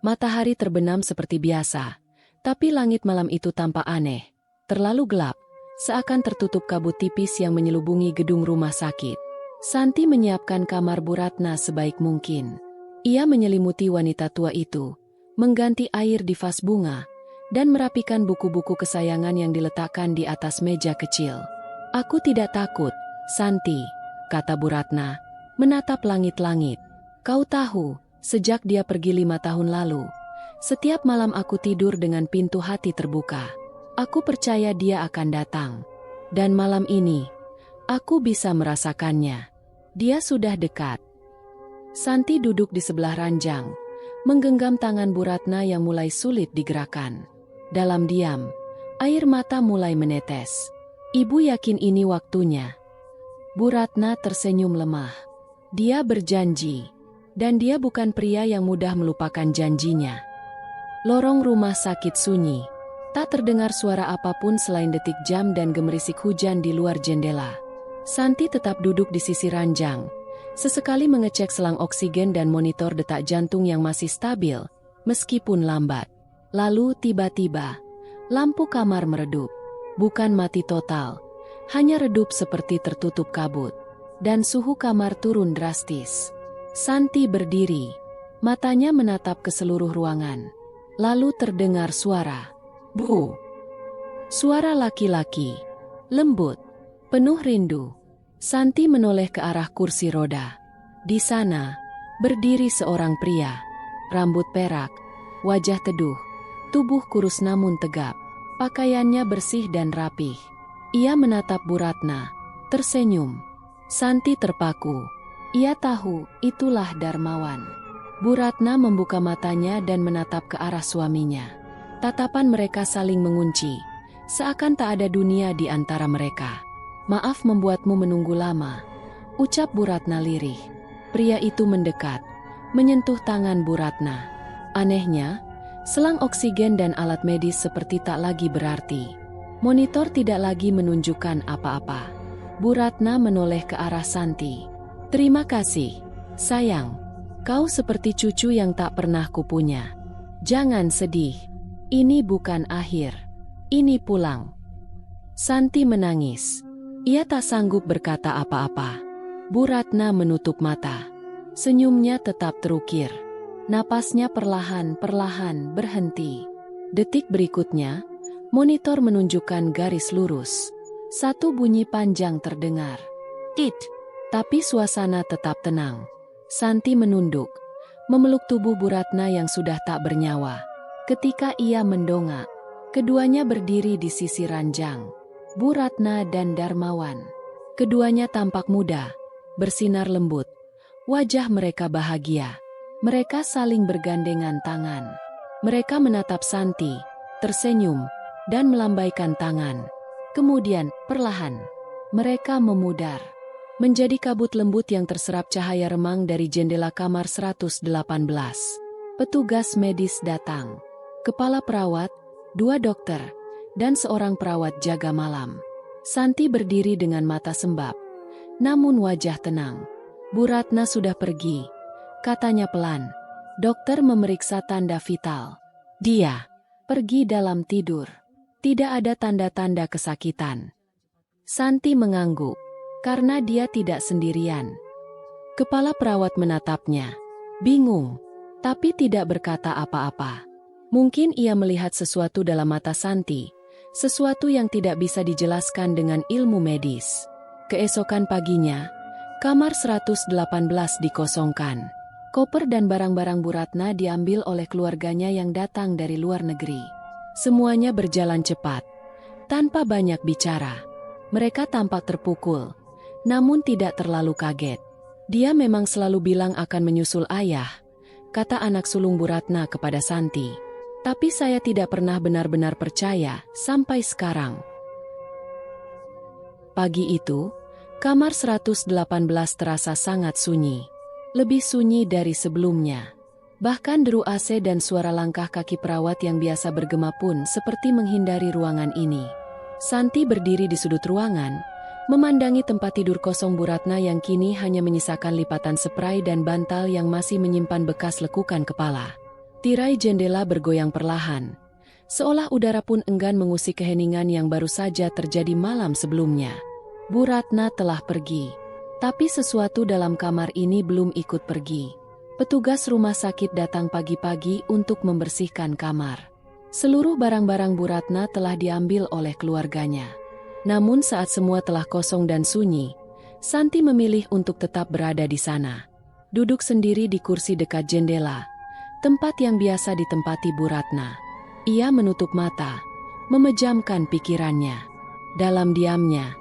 Matahari terbenam seperti biasa, tapi langit malam itu tampak aneh, terlalu gelap, seakan tertutup kabut tipis yang menyelubungi gedung rumah sakit. Santi menyiapkan kamar Bu Ratna sebaik mungkin. Ia menyelimuti wanita tua itu, mengganti air di vas bunga, dan merapikan buku-buku kesayangan yang diletakkan di atas meja kecil. "Aku tidak takut, Santi," kata Bu Ratna, menatap langit-langit. "Kau tahu, sejak dia pergi 5 tahun lalu, setiap malam aku tidur dengan pintu hati terbuka. Aku percaya dia akan datang. Dan malam ini, aku bisa merasakannya. Dia sudah dekat." Santi duduk di sebelah ranjang, menggenggam tangan Bu Ratna yang mulai sulit digerakkan. Dalam diam, air mata mulai menetes. "Ibu yakin ini waktunya?" Bu Ratna tersenyum lemah. Dia berjanji, dan dia bukan pria yang mudah melupakan janjinya. Lorong rumah sakit sunyi. Tak terdengar suara apapun selain detik jam dan gemerisik hujan di luar jendela. Santi tetap duduk di sisi ranjang, sesekali mengecek selang oksigen dan monitor detak jantung yang masih stabil, meskipun lambat. Lalu tiba-tiba, lampu kamar meredup. Bukan mati total, hanya redup seperti tertutup kabut. Dan suhu kamar turun drastis. Santi berdiri, matanya menatap ke seluruh ruangan. Lalu terdengar suara. "Bu." Suara laki-laki, lembut, penuh rindu. Santi menoleh ke arah kursi roda. Di sana, berdiri seorang pria. Rambut perak, wajah teduh, tubuh kurus namun tegap. Pakaiannya bersih dan rapih. Ia menatap Bu Ratna, tersenyum. Santi terpaku. Ia tahu itulah Darmawan. Bu Ratna membuka matanya dan menatap ke arah suaminya. Tatapan mereka saling mengunci, seakan tak ada dunia di antara mereka. "Maaf membuatmu menunggu lama," ucap Bu Ratna lirih. Pria itu mendekat, menyentuh tangan Bu Ratna. Anehnya, selang oksigen dan alat medis seperti tak lagi berarti. Monitor tidak lagi menunjukkan apa-apa. Bu Ratna menoleh ke arah Santi. "Terima kasih, sayang. Kau seperti cucu yang tak pernah kupunya. Jangan sedih. Ini bukan akhir. Ini pulang." Santi menangis. Ia tak sanggup berkata apa-apa. Bu Ratna menutup mata. Senyumnya tetap terukir. Napasnya perlahan-perlahan berhenti. Detik berikutnya, monitor menunjukkan garis lurus. Satu bunyi panjang terdengar. "Tit." Tapi suasana tetap tenang. Santi menunduk, memeluk tubuh Bu Ratna yang sudah tak bernyawa. Ketika ia mendongak, keduanya berdiri di sisi ranjang. Bu Ratna dan Darmawan. Keduanya tampak muda, bersinar lembut. Wajah mereka bahagia. Mereka saling bergandengan tangan. Mereka menatap Santi, tersenyum, dan melambaikan tangan. Kemudian, perlahan, mereka memudar. Menjadi kabut lembut yang terserap cahaya remang dari jendela kamar 118. Petugas medis datang. Kepala perawat, 2 dokter, dan seorang perawat jaga malam. Santi berdiri dengan mata sembab, namun wajah tenang. Bu Ratna sudah pergi, katanya pelan. Dokter memeriksa tanda vital. Dia pergi dalam tidur. Tidak ada tanda-tanda kesakitan. Santi mengangguk, karena dia tidak sendirian. Kepala perawat menatapnya, bingung, tapi tidak berkata apa-apa. Mungkin ia melihat sesuatu dalam mata Santi, sesuatu yang tidak bisa dijelaskan dengan ilmu medis. Keesokan paginya, kamar 118 dikosongkan. Koper dan barang-barang Bu Ratna diambil oleh keluarganya yang datang dari luar negeri. Semuanya berjalan cepat, tanpa banyak bicara. Mereka tampak terpukul, namun tidak terlalu kaget. Dia memang selalu bilang akan menyusul ayah, kata anak sulung Bu Ratna kepada Santi. Tapi saya tidak pernah benar-benar percaya sampai sekarang. Pagi itu, kamar 118 terasa sangat sunyi. Lebih sunyi dari sebelumnya. Bahkan deru AC dan suara langkah kaki perawat yang biasa bergema pun seperti menghindari ruangan ini. Santi berdiri di sudut ruangan, memandangi tempat tidur kosong Bu Ratna yang kini hanya menyisakan lipatan spray dan bantal yang masih menyimpan bekas lekukan kepala. Tirai jendela bergoyang perlahan, seolah udara pun enggan mengusik keheningan yang baru saja terjadi malam sebelumnya. Bu Ratna telah pergi, tapi sesuatu dalam kamar ini belum ikut pergi. Petugas rumah sakit datang pagi-pagi untuk membersihkan kamar. Seluruh barang-barang Bu Ratna telah diambil oleh keluarganya. Namun saat semua telah kosong dan sunyi, Santi memilih untuk tetap berada di sana. Duduk sendiri di kursi dekat jendela, tempat yang biasa ditempati Bu Ratna. Ia menutup mata, memejamkan pikirannya. Dalam diamnya,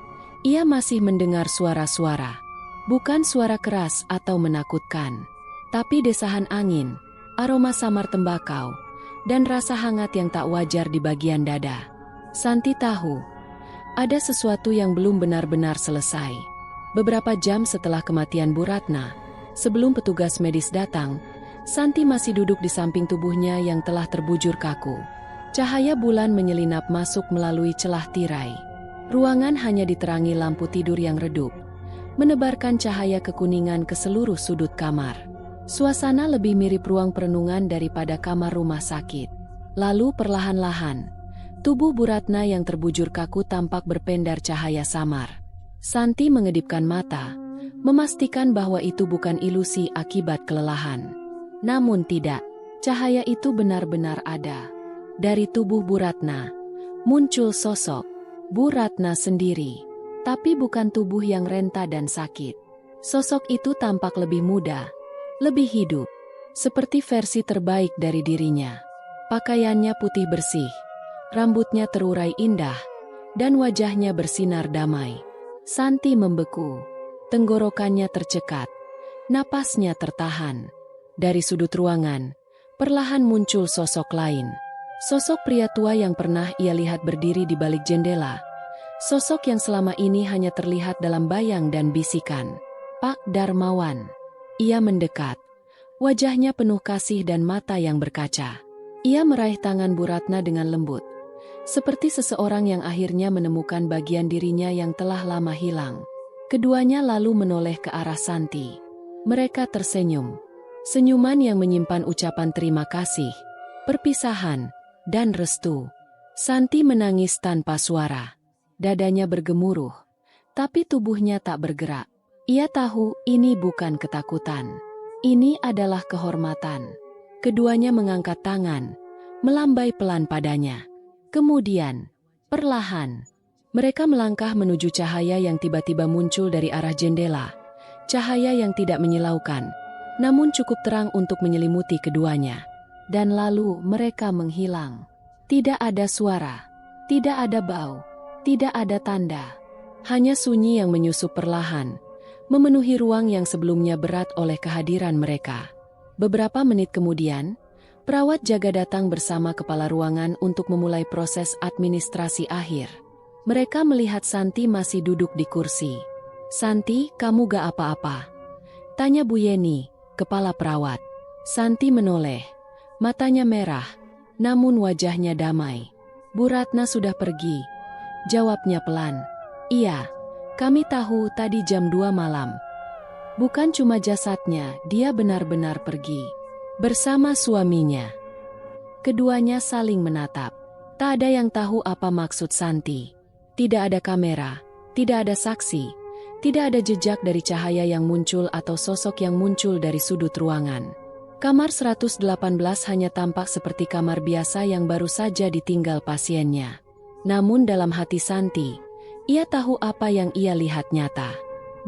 ia masih mendengar suara-suara. Bukan suara keras atau menakutkan, tapi desahan angin, aroma samar tembakau, dan rasa hangat yang tak wajar di bagian dada. Santi tahu, ada sesuatu yang belum benar-benar selesai. Beberapa jam setelah kematian Bu Ratna, sebelum petugas medis datang, Santi masih duduk di samping tubuhnya yang telah terbujur kaku. Cahaya bulan menyelinap masuk melalui celah tirai. Ruangan hanya diterangi lampu tidur yang redup, menebarkan cahaya kekuningan ke seluruh sudut kamar. Suasana lebih mirip ruang perenungan daripada kamar rumah sakit. Lalu perlahan-lahan, tubuh Bu Ratna yang terbujur kaku tampak berpendar cahaya samar. Santi mengedipkan mata, memastikan bahwa itu bukan ilusi akibat kelelahan. Namun tidak, cahaya itu benar-benar ada. Dari tubuh Bu Ratna, muncul sosok Bu Ratna sendiri, tapi bukan tubuh yang renta dan sakit. Sosok itu tampak lebih muda, lebih hidup, seperti versi terbaik dari dirinya. Pakaiannya putih bersih, rambutnya terurai indah, dan wajahnya bersinar damai. Santi membeku, tenggorokannya tercekat, napasnya tertahan. Dari sudut ruangan, perlahan muncul sosok lain. Sosok pria tua yang pernah ia lihat berdiri di balik jendela. Sosok yang selama ini hanya terlihat dalam bayang dan bisikan. Pak Darmawan. Ia mendekat. Wajahnya penuh kasih dan mata yang berkaca. Ia meraih tangan Bu Ratna dengan lembut. Seperti seseorang yang akhirnya menemukan bagian dirinya yang telah lama hilang. Keduanya lalu menoleh ke arah Santi. Mereka tersenyum. Senyuman yang menyimpan ucapan terima kasih, perpisahan, dan restu. Santi menangis tanpa suara. Dadanya bergemuruh, tapi tubuhnya tak bergerak. Ia tahu ini bukan ketakutan. Ini adalah kehormatan. Keduanya mengangkat tangan, melambai pelan padanya. Kemudian, perlahan, mereka melangkah menuju cahaya yang tiba-tiba muncul dari arah jendela. Cahaya yang tidak menyilaukan, namun cukup terang untuk menyelimuti keduanya. Dan lalu mereka menghilang. Tidak ada suara, tidak ada bau, tidak ada tanda. Hanya sunyi yang menyusup perlahan, memenuhi ruang yang sebelumnya berat oleh kehadiran mereka. Beberapa menit kemudian, perawat jaga datang bersama kepala ruangan untuk memulai proses administrasi akhir. Mereka melihat Santi masih duduk di kursi. "Santi, kamu gak apa-apa?" tanya Bu Yeni, kepala perawat. Santi menoleh, matanya merah, namun wajahnya damai. "Bu Ratna sudah pergi," jawabnya pelan. "Iya, kami tahu tadi jam 2 malam. Bukan cuma jasadnya, dia benar-benar pergi bersama suaminya." Keduanya saling menatap. Tak ada yang tahu apa maksud Santi. Tidak ada kamera, tidak ada saksi, tidak ada jejak dari cahaya yang muncul atau sosok yang muncul dari sudut ruangan. Kamar 118 hanya tampak seperti kamar biasa yang baru saja ditinggal pasiennya. Namun dalam hati Santi, ia tahu apa yang ia lihat nyata.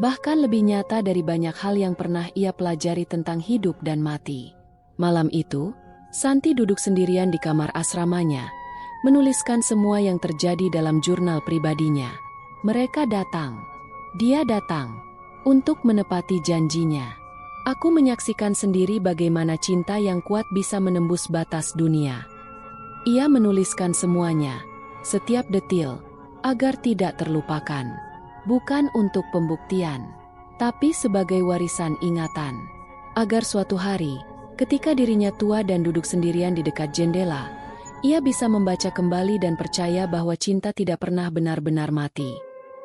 Bahkan lebih nyata dari banyak hal yang pernah ia pelajari tentang hidup dan mati. Malam itu, Santi duduk sendirian di kamar asramanya, menuliskan semua yang terjadi dalam jurnal pribadinya. Mereka datang. Dia datang untuk menepati janjinya. "Aku menyaksikan sendiri bagaimana cinta yang kuat bisa menembus batas dunia." Ia menuliskan semuanya, setiap detil, agar tidak terlupakan. Bukan untuk pembuktian, tapi sebagai warisan ingatan. Agar suatu hari, ketika dirinya tua dan duduk sendirian di dekat jendela, ia bisa membaca kembali dan percaya bahwa cinta tidak pernah benar-benar mati.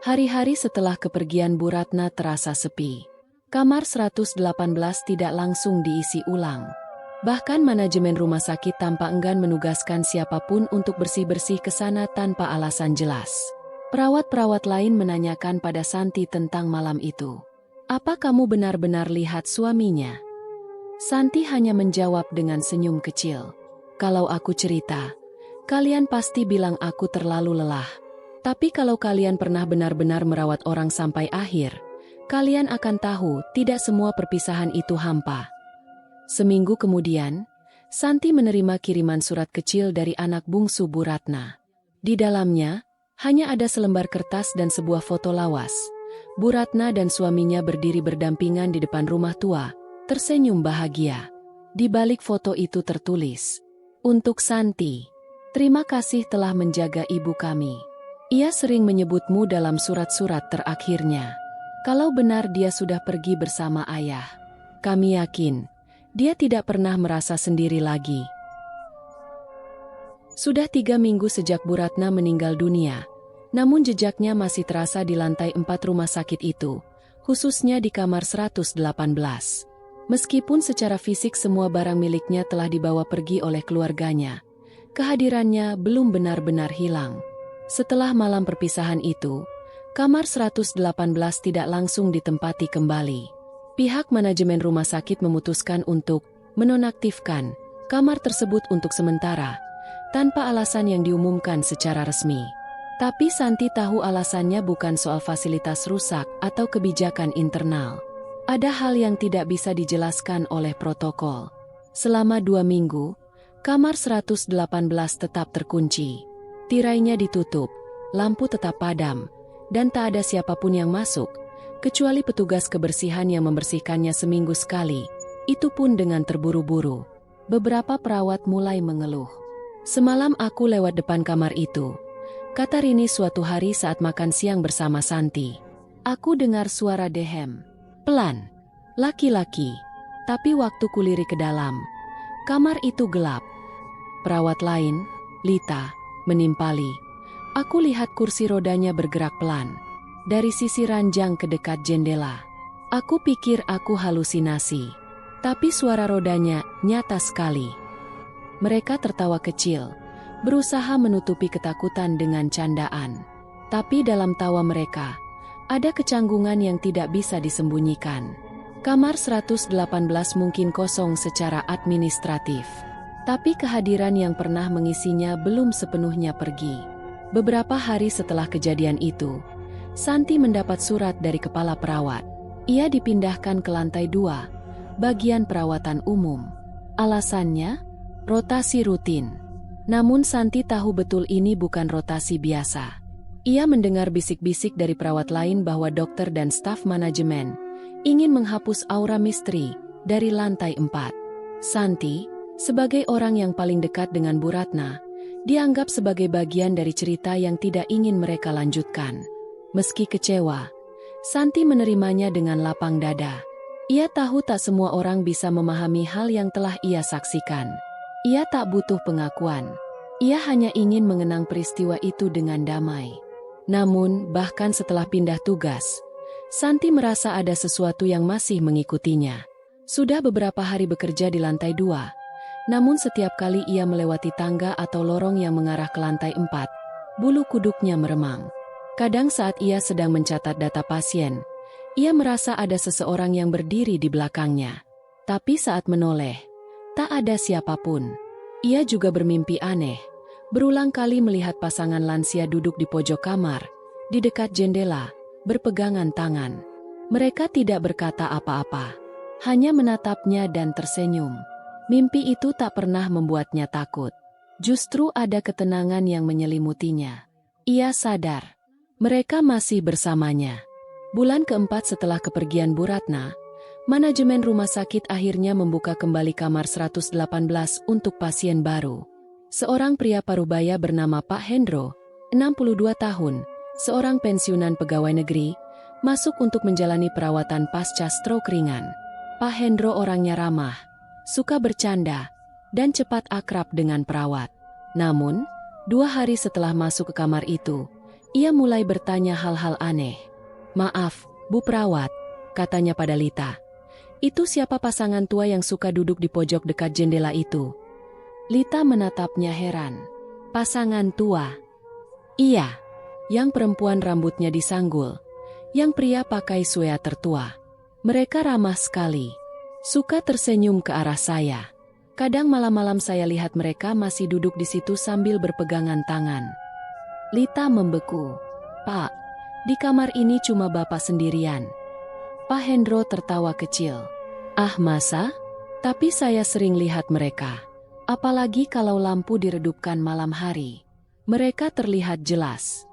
Hari-hari setelah kepergian Bu Ratna terasa sepi. Kamar 118 tidak langsung diisi ulang. Bahkan manajemen rumah sakit tampak enggan menugaskan siapapun untuk bersih-bersih ke sana tanpa alasan jelas. Perawat-perawat lain menanyakan pada Santi tentang malam itu. "Apa kamu benar-benar lihat suaminya?" Santi hanya menjawab dengan senyum kecil. "Kalau aku cerita, kalian pasti bilang aku terlalu lelah. Tapi kalau kalian pernah benar-benar merawat orang sampai akhir, kalian akan tahu tidak semua perpisahan itu hampa." Seminggu kemudian, Santi menerima kiriman surat kecil dari anak bungsu Bu Ratna. Di dalamnya, hanya ada selembar kertas dan sebuah foto lawas. Bu Ratna dan suaminya berdiri berdampingan di depan rumah tua, tersenyum bahagia. Di balik foto itu tertulis, "Untuk Santi, terima kasih telah menjaga ibu kami. Ia sering menyebutmu dalam surat-surat terakhirnya. Kalau benar dia sudah pergi bersama ayah, kami yakin dia tidak pernah merasa sendiri lagi." Sudah 3 minggu sejak Bu Ratna meninggal dunia, namun jejaknya masih terasa di lantai 4 rumah sakit itu, khususnya di kamar 118. Meskipun secara fisik semua barang miliknya telah dibawa pergi oleh keluarganya, kehadirannya belum benar-benar hilang. Setelah malam perpisahan itu, kamar 118 tidak langsung ditempati kembali. Pihak manajemen rumah sakit memutuskan untuk menonaktifkan kamar tersebut untuk sementara, tanpa alasan yang diumumkan secara resmi. Tapi Santi tahu alasannya bukan soal fasilitas rusak atau kebijakan internal. Ada hal yang tidak bisa dijelaskan oleh protokol. Selama 2 minggu, kamar 118 tetap terkunci. Tirainya ditutup, lampu tetap padam, dan tak ada siapapun yang masuk, kecuali petugas kebersihan yang membersihkannya seminggu sekali, itu pun dengan terburu-buru. Beberapa perawat mulai mengeluh. "Semalam aku lewat depan kamar itu," kata Rini suatu hari saat makan siang bersama Santi. "Aku dengar suara dehem. Pelan. Laki-laki. Tapi waktu kulirik ke dalam, kamar itu gelap." Perawat lain, Lita, menimpali. "Aku lihat kursi rodanya bergerak pelan dari sisi ranjang ke dekat jendela. Aku pikir aku halusinasi, tapi suara rodanya nyata sekali." Mereka tertawa kecil, berusaha menutupi ketakutan dengan candaan. Tapi dalam tawa mereka, ada kecanggungan yang tidak bisa disembunyikan. Kamar 118 mungkin kosong secara administratif, tapi kehadiran yang pernah mengisinya belum sepenuhnya pergi. Beberapa hari setelah kejadian itu, Santi mendapat surat dari kepala perawat. Ia dipindahkan ke lantai 2, bagian perawatan umum. Alasannya, rotasi rutin. Namun Santi tahu betul ini bukan rotasi biasa. Ia mendengar bisik-bisik dari perawat lain bahwa dokter dan staf manajemen ingin menghapus aura misteri dari lantai 4. Santi, sebagai orang yang paling dekat dengan Bu Ratna, dianggap sebagai bagian dari cerita yang tidak ingin mereka lanjutkan. Meski kecewa, Santi menerimanya dengan lapang dada. Ia tahu tak semua orang bisa memahami hal yang telah ia saksikan. Ia tak butuh pengakuan. Ia hanya ingin mengenang peristiwa itu dengan damai. Namun, bahkan setelah pindah tugas, Santi merasa ada sesuatu yang masih mengikutinya. Sudah beberapa hari bekerja di lantai 2, namun setiap kali ia melewati tangga atau lorong yang mengarah ke lantai 4, bulu kuduknya meremang. Kadang saat ia sedang mencatat data pasien, ia merasa ada seseorang yang berdiri di belakangnya. Tapi saat menoleh, tak ada siapapun. Ia juga bermimpi aneh. Berulang kali melihat pasangan lansia duduk di pojok kamar, di dekat jendela, berpegangan tangan. Mereka tidak berkata apa-apa, hanya menatapnya dan tersenyum. Mimpi itu tak pernah membuatnya takut. Justru ada ketenangan yang menyelimutinya. Ia sadar, mereka masih bersamanya. Bulan keempat setelah kepergian Bu Ratna, manajemen rumah sakit akhirnya membuka kembali kamar 118 untuk pasien baru. Seorang pria parubaya bernama Pak Hendro, 62 tahun, seorang pensiunan pegawai negeri, masuk untuk menjalani perawatan pasca stroke ringan. Pak Hendro orangnya ramah, suka bercanda, dan cepat akrab dengan perawat. Namun, 2 hari setelah masuk ke kamar itu, ia mulai bertanya hal-hal aneh. "Maaf, Bu Perawat," katanya pada Lita. "Itu siapa pasangan tua yang suka duduk di pojok dekat jendela itu?" Lita menatapnya heran. "Pasangan tua?" "Iya." Yang perempuan rambutnya disanggul, yang pria pakai sweater tua. Mereka ramah sekali. Suka tersenyum ke arah saya. Kadang malam-malam saya lihat mereka masih duduk di situ sambil berpegangan tangan. Lita membeku. "Pak, di kamar ini cuma Bapak sendirian." Pak Hendro tertawa kecil. "Ah masa? Tapi saya sering lihat mereka. Apalagi kalau lampu diredupkan malam hari. Mereka terlihat jelas."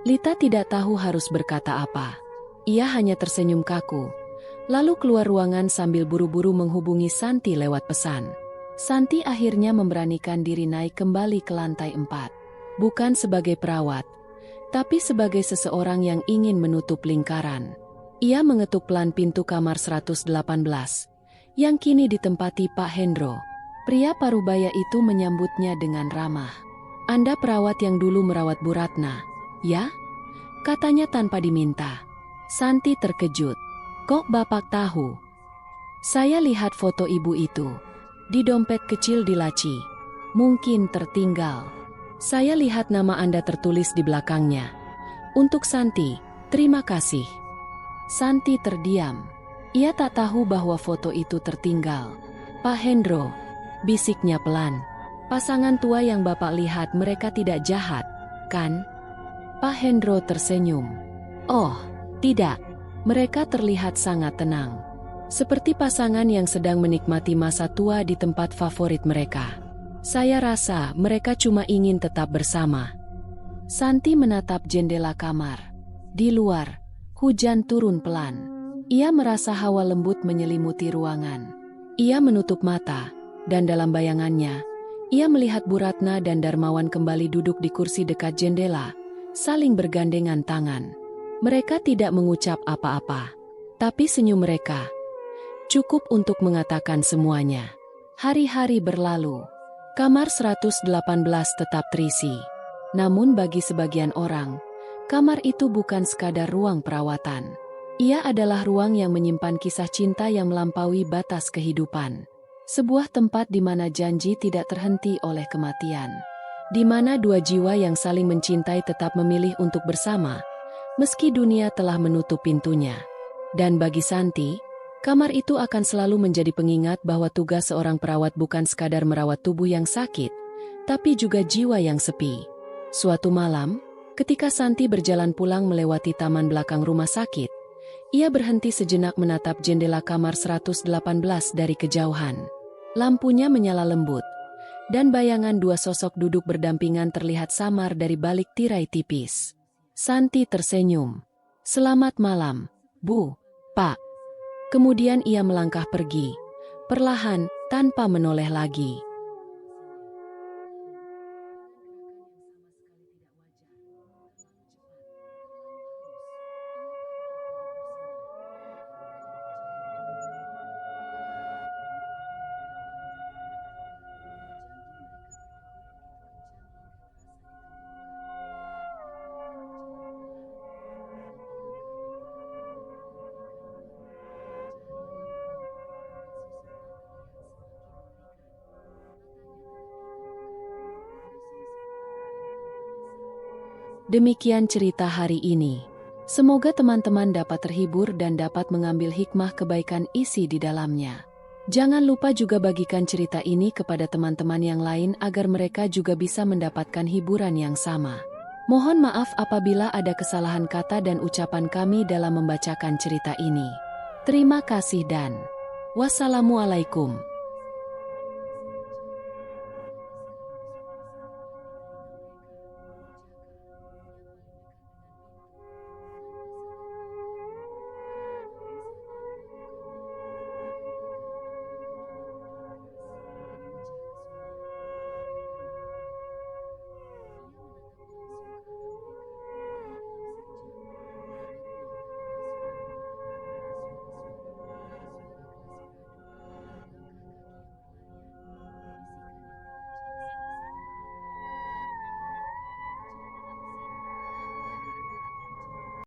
Lita tidak tahu harus berkata apa. Ia hanya tersenyum kaku, lalu keluar ruangan sambil buru-buru menghubungi Santi lewat pesan. Santi akhirnya memberanikan diri naik kembali ke lantai 4. Bukan sebagai perawat, tapi sebagai seseorang yang ingin menutup lingkaran. Ia mengetuk pelan pintu kamar 118, yang kini ditempati Pak Hendro. Pria parubaya itu menyambutnya dengan ramah. "Anda perawat yang dulu merawat Bu Ratna, ya?" katanya tanpa diminta. Santi terkejut. "Kok Bapak tahu?" "Saya lihat foto ibu itu di dompet kecil di laci. Mungkin tertinggal. Saya lihat nama Anda tertulis di belakangnya. Untuk Santi, terima kasih." Santi terdiam. Ia tak tahu bahwa foto itu tertinggal. "Pak Hendro," bisiknya pelan. "Pasangan tua yang Bapak lihat mereka tidak jahat, kan?" Pak Hendro tersenyum. "Oh, tidak. Mereka terlihat sangat tenang. Seperti pasangan yang sedang menikmati masa tua di tempat favorit mereka. Saya rasa mereka cuma ingin tetap bersama." Santi menatap jendela kamar. Di luar, hujan turun pelan. Ia merasa hawa lembut menyelimuti ruangan. Ia menutup mata, dan dalam bayangannya, ia melihat Bu Ratna dan Darmawan kembali duduk di kursi dekat jendela, saling bergandengan tangan. Mereka tidak mengucap apa-apa, tapi senyum mereka cukup untuk mengatakan semuanya. Hari-hari berlalu. Kamar 118 tetap terisi. Namun bagi sebagian orang, kamar itu bukan sekadar ruang perawatan. Ia adalah ruang yang menyimpan kisah cinta yang melampaui batas kehidupan. Sebuah tempat di mana janji tidak terhenti oleh kematian. Di mana dua jiwa yang saling mencintai tetap memilih untuk bersama, meski dunia telah menutup pintunya. Dan bagi Santi, kamar itu akan selalu menjadi pengingat bahwa tugas seorang perawat bukan sekadar merawat tubuh yang sakit, tapi juga jiwa yang sepi. Suatu malam, ketika Santi berjalan pulang melewati taman belakang rumah sakit, ia berhenti sejenak menatap jendela kamar 118 dari kejauhan. Lampunya menyala lembut, dan bayangan dua sosok duduk berdampingan terlihat samar dari balik tirai tipis. Santi tersenyum. "Selamat malam, Bu, Pak." Kemudian ia melangkah pergi, perlahan, tanpa menoleh lagi. Demikian cerita hari ini. Semoga teman-teman dapat terhibur dan dapat mengambil hikmah kebaikan isi di dalamnya. Jangan lupa juga bagikan cerita ini kepada teman-teman yang lain agar mereka juga bisa mendapatkan hiburan yang sama. Mohon maaf apabila ada kesalahan kata dan ucapan kami dalam membacakan cerita ini. Terima kasih dan wassalamualaikum.